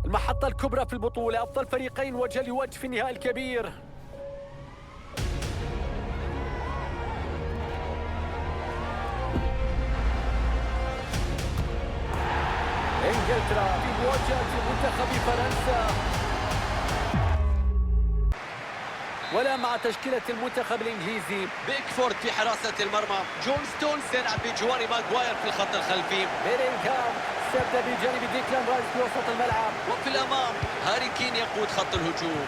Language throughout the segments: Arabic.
المحطة الكبرى في البطولة، أفضل فريقين وجه لوجه في النهائي الكبير. إنجلترا في مواجهة منتخب فرنسا، ولا مع تشكيلة المنتخب الإنجليزي. بيكفورد في حراسة المرمى، جون ستونز يلعب بجوار ماغواير في الخط الخلفي، بيلينغهام سيبدأ بجانب ديكلان رايس في وسط الملعب، وفي الأمام هاري كين يقود خط الهجوم.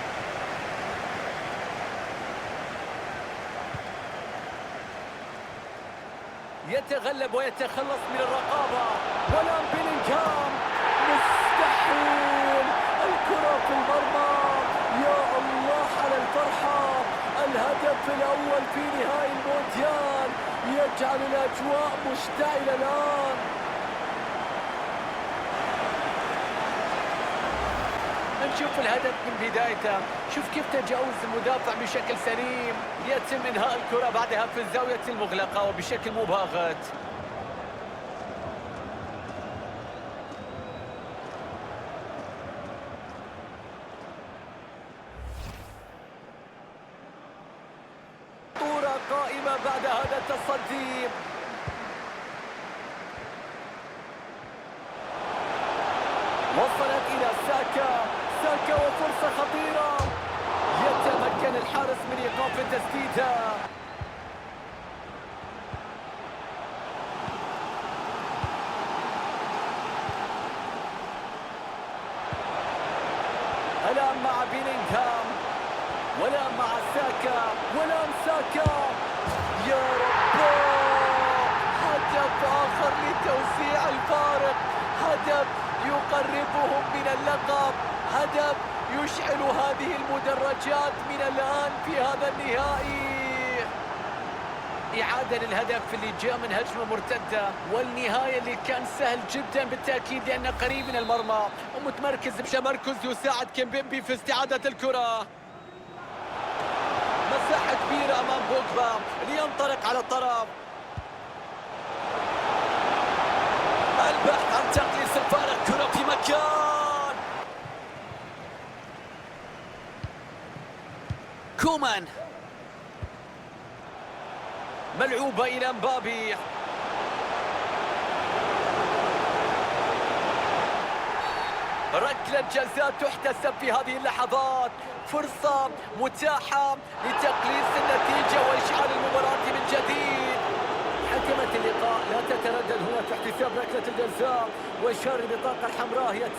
يتغلب ويتخلص من الرقابة، ولام بيلينغهام مستحيل، الكرة في المرمى. يا الله على الفرحة، الهدف الأول في نهائي المونديال يجعل الأجواء مشتعلة الآن. نشوف الهدف من بدايته، شوف كيف تجاوز المدافع بشكل سليم، يتم إنهاء الكرة بعدها في الزاوية المغلقة وبشكل مباغت. كرة قائمة بعد هذا التصدي، وصلت إلى ساكا وفرصة خطيرة، يتمكن الحارس من إيقاف تسديدها. الآن مع بيلينغهام، والآن مع ساكا، يا رب، هدف آخر لتوسيع الفارق، هدف يقربهم من اللقب، هدف يشعل هذه المدرجات من الآن في هذا النهائي. إعادة للهدف اللي جاء من هجمة مرتدة، والنهاية اللي كان سهل جدا بالتأكيد لأنه قريب من المرمى ومتمركز بتمركز يساعد كيمبيمبي في استعادة الكرة. مساحة كبيرة أمام بوجبا لينطلق على الطرف، البحث عن تقليص الفارق، كرة في مكان. كومان ملعوبة إلى مبابي، ركلة جزاء تحتسب في هذه اللحظات، فرصة متاحة لتقليص النتيجة وإشعال المباراة من جديد. حكمت اللقاء لا تتردد هنا في احتساب ركلة الجزاء، وشار البطاقة الحمراء هي